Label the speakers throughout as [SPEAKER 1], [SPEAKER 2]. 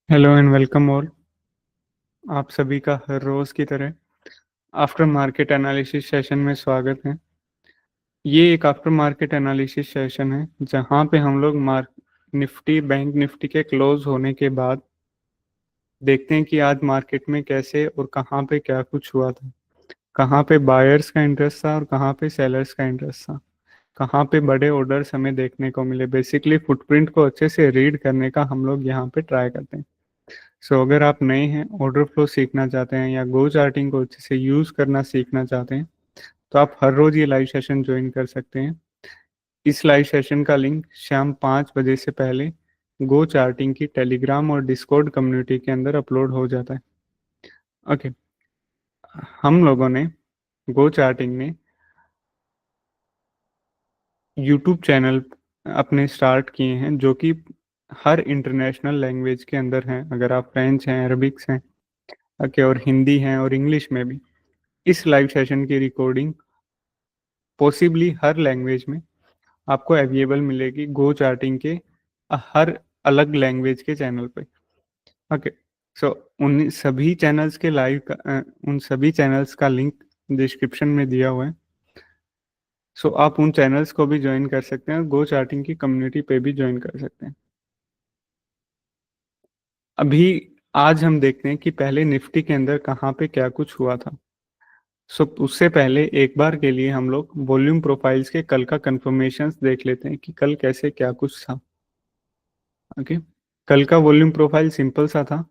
[SPEAKER 1] Hello and welcome all. आप सभी का हर रोज की तरह आफ्टर मार्केट एनालिसिस सेशन में स्वागत है। ये एक आफ्टर मार्केट एनालिसिस सेशन है जहां पे हम लोग निफ्टी बैंक निफ्टी के क्लोज होने के बाद देखते हैं कि आज मार्केट में कैसे और कहां पे क्या कुछ हुआ था, कहां पे बायर्स का इंटरेस्ट था और कहां पे सेलर्स का इंटरेस्ट था, कहाँ पे बड़े ऑर्डर्स हमें देखने को मिले। बेसिकली फुटप्रिंट को अच्छे से रीड करने का हम लोग यहाँ पे ट्राई करते हैं। सो अगर आप नए हैं, ऑर्डर फ्लो सीखना चाहते हैं या गो चार्टिंग को अच्छे से यूज़ करना सीखना चाहते हैं, तो आप हर रोज़ ये लाइव सेशन ज्वाइन कर सकते हैं। इस लाइव सेशन का लिंक शाम 5 बजे से पहले गो चार्टिंग की टेलीग्राम और डिस्कॉर्ड कम्युनिटी के अंदर अपलोड हो जाता है। ओके, हम लोगों ने गो चार्टिंग में यूट्यूब चैनल अपने स्टार्ट किए हैं जो कि हर इंटरनेशनल लैंग्वेज के अंदर हैं। अगर आप फ्रेंच हैं, अरबिक्स हैं, ओके, और हिंदी हैं और इंग्लिश में भी इस लाइव सेशन की रिकॉर्डिंग पॉसिबली हर लैंग्वेज में आपको अवेलेबल मिलेगी गो चार्टिंग के हर अलग लैंग्वेज के चैनल पे। ओके, सो उन सभी चैनल्स के उन सभी चैनल्स का लिंक डिस्क्रिप्शन में दिया हुआ है। सो आप उन चैनल्स को भी ज्वाइन कर सकते हैं और गो चार्टिंग की कम्युनिटी पे भी ज्वाइन कर सकते हैं। अभी आज हम देखते हैं कि पहले निफ्टी के अंदर कहाँ पे क्या कुछ हुआ था। सो उससे पहले एक बार के लिए हम लोग वॉल्यूम प्रोफाइल्स के कल का कंफर्मेशंस देख लेते हैं कि कल कैसे क्या कुछ था। ओके, कल का वॉल्यूम प्रोफाइल सिंपल सा था।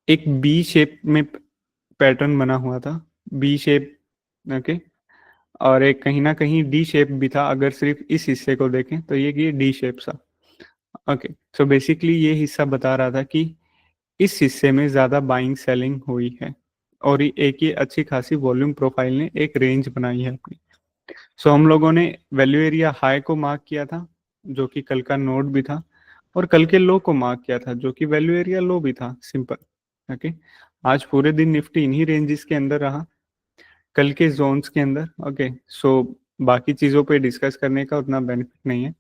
[SPEAKER 1] एक बी शेप में पैटर्न बना हुआ था, बी शेप। ओके, और एक कहीं ना कहीं डी शेप भी था। अगर सिर्फ इस हिस्से को देखें तो ये डी शेप सा। ओके, सो बेसिकली ये हिस्सा बता रहा था कि इस हिस्से में ज़्यादा बाइंग सेलिंग हुई है और एक ये अच्छी खासी वॉल्यूम प्रोफाइल ने एक रेंज बनाई है अपनी। सो हम लोगों ने वैल्यू एरिया हाई को मार्क किया था जो कि कल का नोड भी था, और कल के लो को मार्क किया था जो कि वैल्यू एरिया लो भी था। सिंपल। ओके, आज पूरे दिन निफ्टी इन्हीं रेंजेस के अंदर रहा, कल के जोन्स के अंदर। ओके, सो बाकी चीज़ों पे डिस्कस करने का उतना बेनिफिट नहीं है।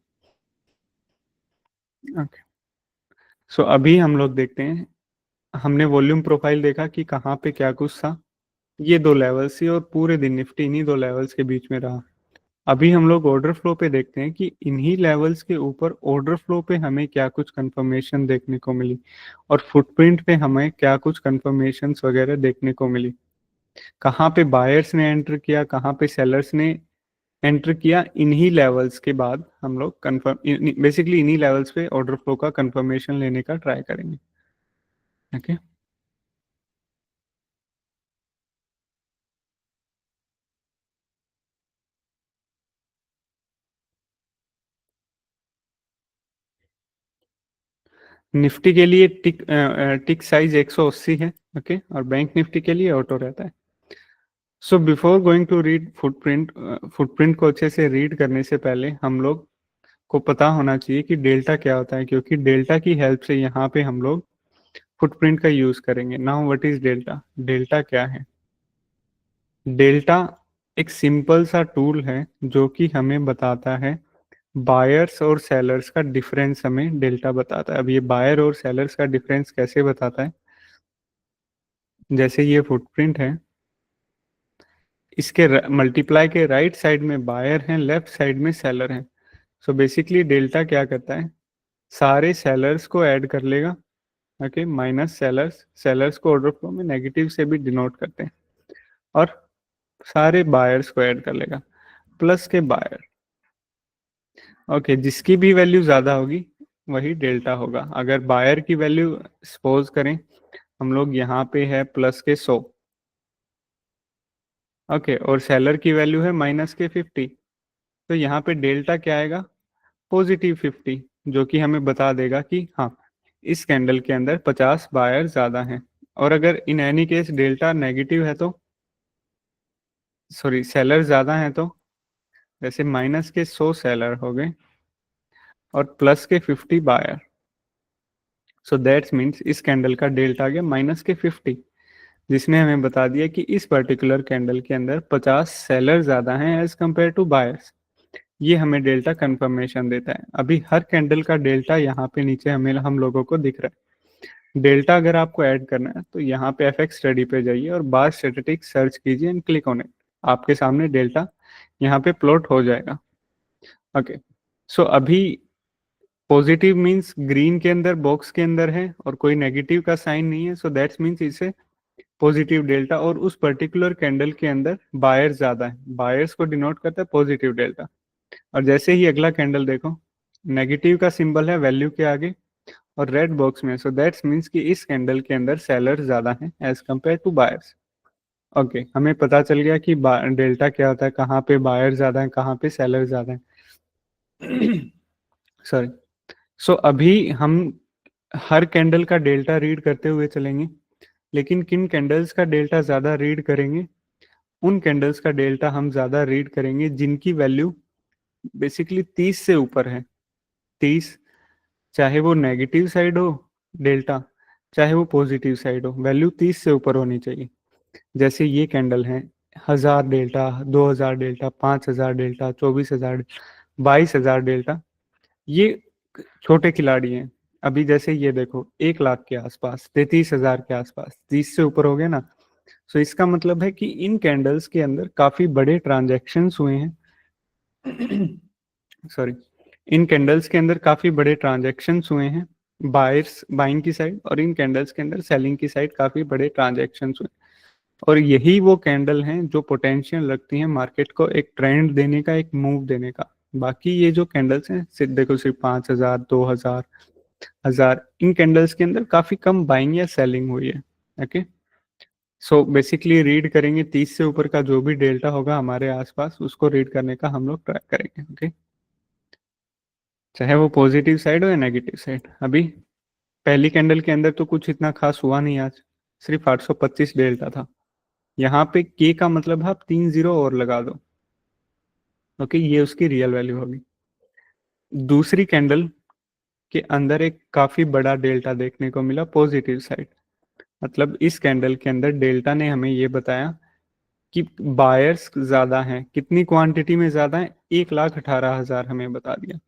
[SPEAKER 1] ओके, सो अभी हम लोग देखते हैं, हमने वॉल्यूम प्रोफाइल देखा कि कहाँ पे क्या कुछ था। ये दो लेवल्स थी और पूरे दिन निफ्टी इन्हीं दो लेवल्स के बीच में रहा। अभी हम लोग ऑर्डर फ्लो पे देखते हैं कि इन्हीं लेवल्स के ऊपर ऑर्डर फ्लो पे हमें क्या कुछ कंफर्मेशन देखने को मिली और फुटप्रिंट पे हमें क्या कुछ कंफर्मेशंस वगैरह देखने को मिली। कहाँ पे बायर्स ने एंटर किया, कहाँ पे सेलर्स ने एंटर किया, इन्हीं लेवल्स के बाद हम लोग कंफर्म बेसिकली इन्हीं लेवल्स पे ऑर्डर फ्लो का कंफर्मेशन लेने का ट्राई करेंगे। ओके, निफ्टी के लिए टिक साइज 180 है। ओके, और बैंक निफ्टी के लिए ऑटो रहता है। So before going to read footprint को अच्छे से रीड करने से पहले हम लोग को पता होना चाहिए कि डेल्टा क्या होता है, क्योंकि डेल्टा की हेल्प से यहाँ पे हम लोग फुटप्रिंट का यूज करेंगे। Now what is delta? Delta क्या है? डेल्टा एक सिंपल सा टूल है जो कि हमें बताता है बायर्स और सेलर्स का डिफरेंस। हमें डेल्टा बताता है। अब ये बायर और सेलर्स का डिफरेंस कैसे बताता है? जैसे ये फुटप्रिंट है, इसके मल्टीप्लाई के राइट साइड में बायर हैं, लेफ्ट साइड में सेलर हैं। सो बेसिकली डेल्टा क्या करता है, सारे सेलर्स को ऐड कर लेगा। ओके, माइनस सेलर्स, सेलर्स को ऑर्डर फ्लो में नेगेटिव से भी डिनोट करते हैं, और सारे बायर्स को ऐड कर लेगा, प्लस के बायर। ओके, जिसकी भी वैल्यू ज़्यादा होगी वही डेल्टा होगा। अगर बायर की वैल्यू सपोज करें हम लोग यहाँ पे है +100, ओके, और सेलर की वैल्यू है -50, तो यहाँ पे डेल्टा क्या आएगा? +50, जो कि हमें बता देगा कि हाँ, इस कैंडल के अंदर 50 बायर ज़्यादा हैं। और अगर in any case delta negative है तो, सॉरी, सेलर ज़्यादा हैं तो, जैसे -100 सेलर हो गए और +50 बायर, सो दैट्स मीन्स इस कैंडल का डेल्टा आ गया -50, जिसने हमें बता दिया कि इस पर्टिकुलर कैंडल के अंदर 50 सेलर ज़्यादा हैं एज कंपेयर टू बायर्स। ये हमें डेल्टा कंफर्मेशन देता है। अभी हर कैंडल का डेल्टा यहाँ पे नीचे हमें हम लोगों को दिख रहा है। डेल्टा अगर आपको ऐड करना है तो यहाँ पे FX स्टडी पे जाइए और बार स्टैटिस्टिक सर्च कीजिए एंड क्लिक ऑन इट। आपके सामने डेल्टा यहाँ पे प्लॉट हो जाएगा। ओके, सो अभी पॉजिटिव मीन्स ग्रीन के अंदर बॉक्स के अंदर है और कोई नेगेटिव का साइन नहीं है, सो दैट्स मीन्स इसे पॉजिटिव डेल्टा, और उस पर्टिकुलर कैंडल के अंदर बायर्स ज्यादा है, बायर्स को डिनोट करता है पॉजिटिव डेल्टा। और जैसे ही अगला कैंडल देखो, नेगेटिव का सिंबल है वैल्यू के आगे और रेड बॉक्स में, सो दैट्स मीन्स कि इस कैंडल के अंदर सेलर ज्यादा है as compare to buyers. Okay, हमें पता चल गया कि डेल्टा क्या होता है, कहाँ पे बायर ज्यादा है, कहाँ पे सेलर ज्यादा है। सॉरी। सो अभी हम हर कैंडल का डेल्टा रीड करते हुए चलेंगे, लेकिन किन कैंडल्स का डेल्टा ज्यादा रीड करेंगे? उन कैंडल्स का डेल्टा हम ज्यादा रीड करेंगे जिनकी वैल्यू बेसिकली 30 से ऊपर है। 30, चाहे वो नेगेटिव साइड हो डेल्टा, चाहे वो पॉजिटिव साइड हो, वैल्यू 30 से ऊपर होनी चाहिए। जैसे ये कैंडल है 1000 डेल्टा, 2000 डेल्टा, 5000 डेल्टा, 24000, 22000 डेल्टा, ये छोटे खिलाड़ी हैं। अभी जैसे ये देखो 1 लाख के आसपास, 33,000 के आसपास, 30 से ऊपर हो गए ना। सो इसका मतलब है कि इन कैंडल्स के अंदर काफी बड़े ट्रांजैक्शंस हुए हैं। सॉरी, इन कैंडल्स के अंदर काफी बड़े ट्रांजैक्शंस हुए हैं, बायर्स बाइंग की साइड, और इन कैंडल्स के अंदर सेलिंग की साइड काफी बड़े ट्रांजैक्शंस हुए। और यही वो कैंडल हैं जो पोटेंशियल रखती हैं मार्केट को एक ट्रेंड देने का, एक मूव देने का। बाकी ये जो कैंडल्स हैं सिर्फ देखो, सिर्फ 5000, 2000, 1000, इन कैंडल्स के अंदर काफी कम बाइंग या सेलिंग हुई है। ओके, सो बेसिकली रीड करेंगे 30 से ऊपर का जो भी डेल्टा होगा हमारे आसपास, उसको रीड करने का हम लोग ट्राई करेंगे। ओके, चाहे वो पॉजिटिव साइड हो या नेगेटिव साइड। अभी पहली कैंडल के अंदर तो कुछ इतना खास हुआ नहीं आज, सिर्फ 825 डेल्टा था। यहाँ पे के का मतलब है आप 3 जीरो और लगा दो। ओके, ये उसकी रियल वैल्यू होगी। दूसरी कैंडल के अंदर एक काफी बड़ा डेल्टा देखने को मिला पॉजिटिव साइड, मतलब इस कैंडल के अंदर डेल्टा ने हमें ये बताया कि बायर्स ज्यादा हैं। कितनी क्वांटिटी में ज्यादा है? 1,18,000 हमें बता दिया।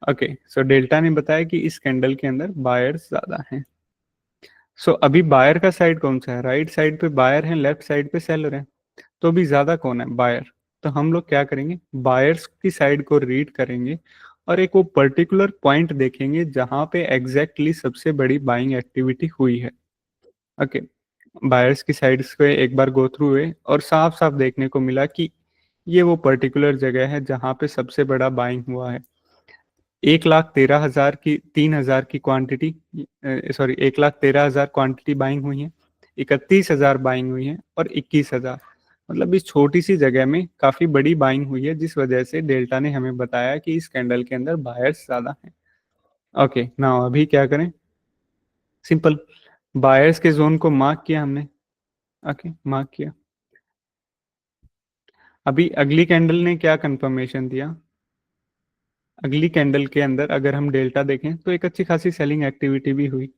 [SPEAKER 1] ओके, सो डेल्टा ने बताया कि इस कैंडल के अंदर बायर्स ज्यादा हैं। सो अभी बायर का साइड कौन सा है? राइट साइड पे बायर है, लेफ्ट साइड पे सेलर है, तो अभी ज्यादा कौन है? बायर। तो हम लोग क्या करेंगे, बायर्स की साइड को रीड करेंगे और एक वो पर्टिकुलर पॉइंट देखेंगे जहां पे एग्जैक्टली सबसे बड़ी बाइंग एक्टिविटी हुई है। ओके, बायर्स की साइड्स पे एक बार गो थ्रू हुए और साफ साफ देखने को मिला कि ये वो पर्टिकुलर जगह है जहां पे सबसे बड़ा बाइंग हुआ है। 1,13,000 की 3,000 की क्वांटिटी, सॉरी 1,13,000 क्वांटिटी बाइंग हुई है, 31,000 बाइंग हुई है और 21,000, मतलब इस छोटी सी जगह में काफी बड़ी बाइंग हुई है, जिस वजह से डेल्टा ने हमें बताया कि इस कैंडल के अंदर बायर्स ज्यादा हैं। ओके, नाउ अभी क्या करें? सिंपल, बायर्स के जोन को मार्क किया हमने। ओके, मार्क किया। अभी अगली कैंडल ने क्या कंफर्मेशन दिया? अगली कैंडल के अंदर अगर हम डेल्टा देखें तो एक अच्छी खासी सेलिंग एक्टिविटी भी हुई।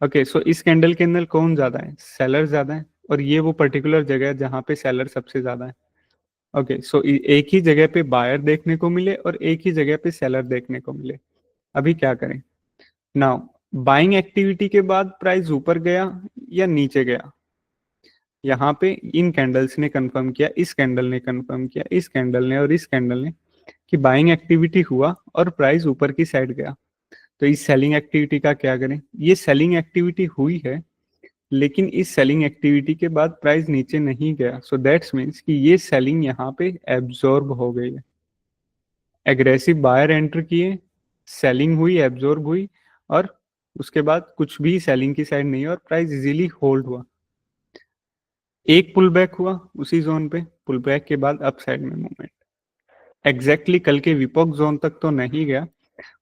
[SPEAKER 1] ओके, सो इस कैंडल के अंदर कौन ज्यादा है? सेलर ज्यादा है, और ये वो पर्टिकुलर जगह है जहां पे सेलर सबसे ज्यादा है। ओके, सो एक ही जगह पे बायर देखने को मिले और एक ही जगह पे सेलर देखने को मिले। अभी क्या करें? नाउ बाइंग एक्टिविटी के बाद प्राइस ऊपर गया या नीचे गया? यहाँ पे इन कैंडल्स ने कंफर्म किया, इस कैंडल ने कंफर्म किया, इस कैंडल ने और इस कैंडल ने, कि बाइंग एक्टिविटी हुआ और प्राइस ऊपर की साइड गया। तो इस सेलिंग एक्टिविटी का क्या करें? ये सेलिंग एक्टिविटी हुई है, लेकिन इस सेलिंग एक्टिविटी के बाद प्राइस नीचे नहीं गया, सो दैट्स मीन्स कि ये सेलिंग यहाँ पे एब्जॉर्ब हो गई है। एग्रेसिव बायर एंटर किए, सेलिंग हुई, एब्जॉर्ब हुई, और उसके बाद कुछ भी सेलिंग की साइड नहीं है और प्राइस इजीली होल्ड हुआ। एक पुल बैक हुआ उसी जोन पे, पुल बैक के बाद अप साइड में मूवमेंट। एग्जैक्टली कल के विपॉक जोन तक तो नहीं गया,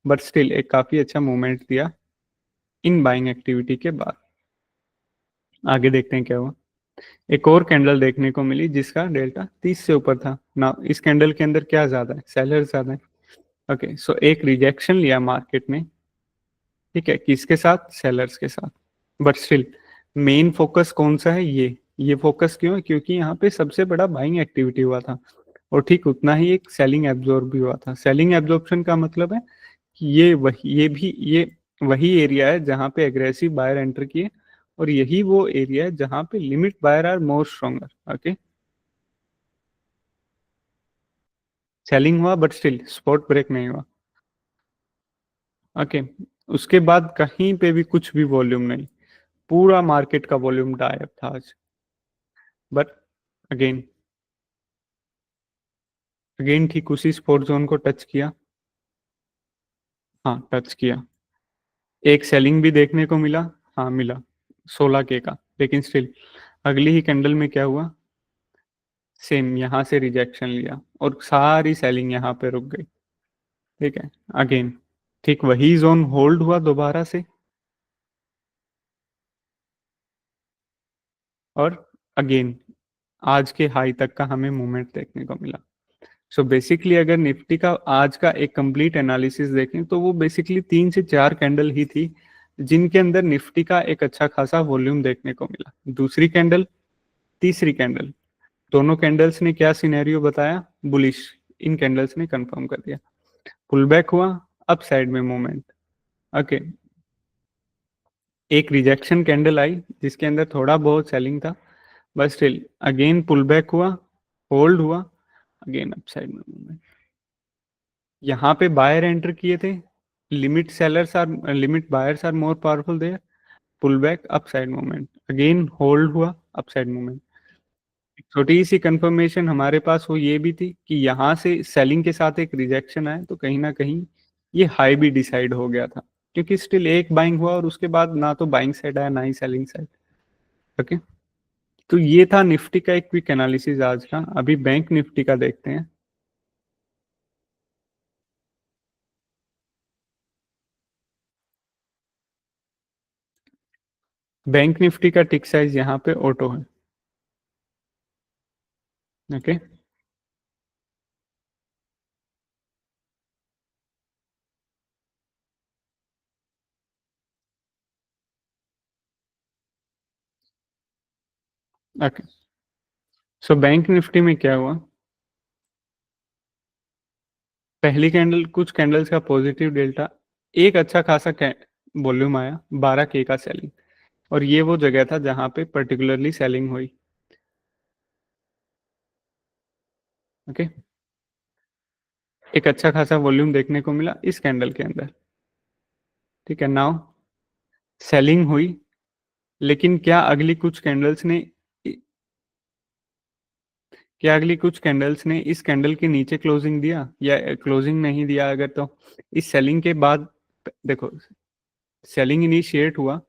[SPEAKER 1] बट स्टिल एक काफी अच्छा मूवमेंट दिया इन बाइंग एक्टिविटी के बाद। आगे देखते हैं क्या हुआ। एक और कैंडल देखने को मिली जिसका डेल्टा 30 से ऊपर था ना। इस कैंडल के अंदर क्या ज्यादा है? सेलर ज्यादा है। ओके, सो एक रिजेक्शन लिया मार्केट में, ठीक है, किसके साथ? सेलर्स के साथ। बट स्टिल मेन फोकस कौन सा है? ये फोकस क्यों है? क्योंकि यहाँ पे सबसे बड़ा बाइंग एक्टिविटी हुआ था। और ठीक उतना ही एक सेलिंग एब्जॉर्ब भी हुआ था। सेलिंग एब्जॉर्प्शन का मतलब है कि ये वही एरिया है जहां पे एग्रेसिव बायर एंटर किए, और यही वो एरिया है जहां पे limit buyer are more stronger. Okay, selling हुआ बट स्टिल स्पॉट ब्रेक नहीं हुआ। ओके, उसके बाद कहीं पे भी कुछ भी वॉल्यूम नहीं, पूरा मार्केट का वॉल्यूम गायब था आज। बट अगेन अगेन ठीक उसी स्पॉट जोन को टच किया। हाँ, टच किया। एक सेलिंग भी देखने को मिला। हाँ मिला, 16K का, लेकिन स्टिल अगली ही कैंडल में क्या हुआ, सेम यहाँ से रिजेक्शन लिया और सारी सेलिंग यहाँ पे रुक गई। ठीक है, अगेन ठीक वही जोन होल्ड हुआ दोबारा से, और अगेन आज के हाई तक का हमें मूवमेंट देखने को मिला। सो बेसिकली अगर निफ्टी का आज का एक कंप्लीट एनालिसिस देखें तो वो बेसिकली 3 से 4 कैंडल ही थी जिनके अंदर निफ्टी का एक अच्छा खासा वॉल्यूम देखने को मिला। दूसरी कैंडल, तीसरी कैंडल, दोनों कैंडल्स ने क्या सिनेरियो बताया, बुलिश। इन कैंडल्स ने कंफर्म कर दिया। पुल बैक हुआ, अप साइड में मूवमेंट। ओके, एक रिजेक्शन कैंडल आई जिसके अंदर थोड़ा बहुत सेलिंग था, but still again pull back हुआ, होल्ड हुआ, अगेन अप साइड में मूवमेंट। यहाँ पे बायर एंटर किए थे, limit buyers are more powerful there, pull back upside movement, again hold हुआ, अप साइड मूवमेंट। छोटी सी कंफर्मेशन हमारे पास वो ये भी थी कि यहाँ से सेलिंग के साथ एक रिजेक्शन आए तो कहीं ना कहीं ये हाई भी डिसाइड हो गया था, क्योंकि स्टिल एक बाइंग हुआ और उसके बाद ना तो बाइंग साइड आया ना ही सेलिंग साइड। ओके, तो ये था निफ्टी का एक क्विक एनालिसिस आज का। अभी बैंक निफ्टी का देखते हैं। बैंक निफ्टी का टिक साइज यहाँ पे ऑटो है। ओके, ओके, सो बैंक निफ्टी में क्या हुआ, पहली कैंडल, कुछ कैंडल्स का पॉजिटिव डेल्टा, एक अच्छा खासा वॉल्यूम आया, 12K का सेलिंग, और ये वो जगह था जहां पे पर्टिकुलरली सेलिंग हुई। ओके, एक अच्छा खासा वॉल्यूम देखने को मिला इस कैंडल के अंदर। ठीक है, नाउ सेलिंग हुई, लेकिन क्या अगली कुछ कैंडल्स ने इस कैंडल के नीचे क्लोजिंग दिया या क्लोजिंग नहीं दिया? अगर तो इस सेलिंग के बाद देखो, सेलिंग इनिशिएट हुआ,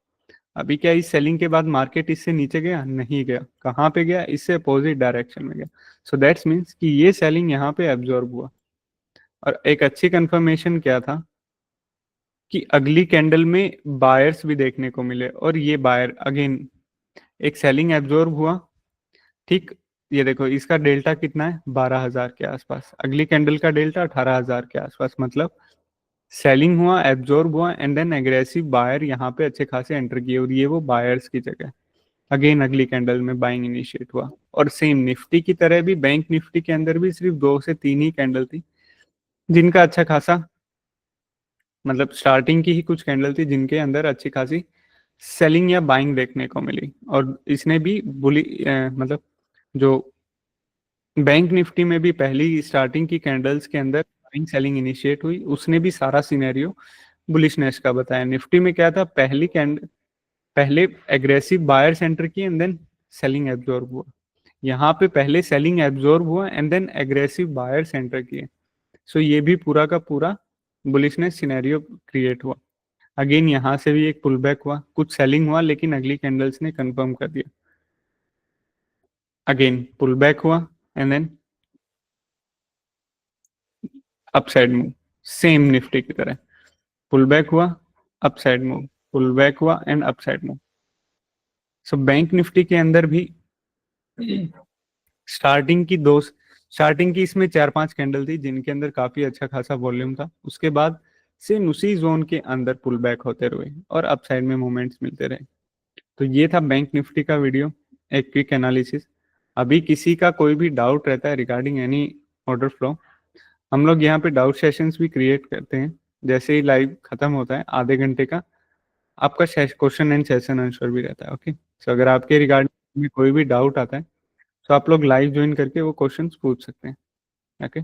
[SPEAKER 1] अभी क्या इस सेलिंग के बाद मार्केट इससे नीचे गया? नहीं गया। कहाँ पे गया? इससे अपोजिट डायरेक्शन में गया। सो दैट्स मीन्स कि ये सेलिंग यहाँ पे एब्जॉर्ब हुआ। और एक अच्छी कंफर्मेशन क्या था कि अगली कैंडल में बायर्स भी देखने को मिले, और ये बायर अगेन एक सेलिंग एब्जॉर्ब हुआ। ठीक, ये देखो इसका डेल्टा कितना है, 12,000 के आसपास, अगली कैंडल का डेल्टा 18,000 के आसपास। मतलब सेलिंग हुआ, एब्जॉर्ब हुआ, एंड देन एग्रेसिव बायर यहाँ पे अच्छे खासे एंटर किए, और ये वो बायर्स की जगह अगेन अगली कैंडल में बाइंग इनिशिएट हुआ। और सेम निफ्टी की तरह भी बैंक निफ्टी के अंदर भी सिर्फ 2 से 3 ही कैंडल थी जिनका अच्छा खासा, मतलब स्टार्टिंग की ही कुछ कैंडल थी जिनके अंदर अच्छी खासी सेलिंग या बाइंग देखने को मिली। और इसने भी मतलब जो बैंक निफ्टी में भी पहली स्टार्टिंग की कैंडल्स के अंदर बाइंग सेलिंग इनिशिएट हुई, उसने भी सारा सिनेरियो बुलिशनेस का बताया। निफ्टी में क्या था, पहले एग्रेसिव बायर्स एंटर किए एंड देन सेलिंग एब्जॉर्ब हुआ। यहाँ पे पहले सेलिंग एब्जॉर्ब हुआ and then aggressive buyers enter किए। सो ये भी पूरा का पूरा बुलिशनेस सिनेरियो क्रिएट हुआ। अगेन यहाँ से भी एक पुल बैक हुआ, कुछ सेलिंग हुआ, लेकिन अगली कैंडल्स ने कंफर्म कर दिया। अगेन पुल बैक हुआ and then upside move, same Nifty की तरह पुल बैक हुआ, अपसाइड मूव, पुल बैक हुआ and upside move. So bank Nifty के अंदर भी स्टार्टिंग की दो स्टार्टिंग की इसमें 4-5 कैंडल थी जिनके अंदर काफी अच्छा खासा वॉल्यूम था। उसके बाद सेम उसी जोन के अंदर पुल बैक होते रहे और अपसाइड में मूवमेंट्स मिलते रहे। तो ये था बैंक निफ्टी का वीडियो, एक क्विक एनालिसिस। अभी किसी का कोई भी डाउट रहता है रिगार्डिंग एनी ऑर्डर फ्लो। हम लोग यहाँ पे डाउट सेशंस भी क्रिएट करते हैं। जैसे ही लाइव खत्म होता है आधे घंटे का, आपका क्वेश्चन एंड सेशन आंसर भी रहता है। ओके, तो अगर आपके रिगार्डिंग में कोई भी डाउट आता है तो आप लोग लाइव ज्वाइन करके वो क्वेश्चंस पूछ सकते हैं। ओके।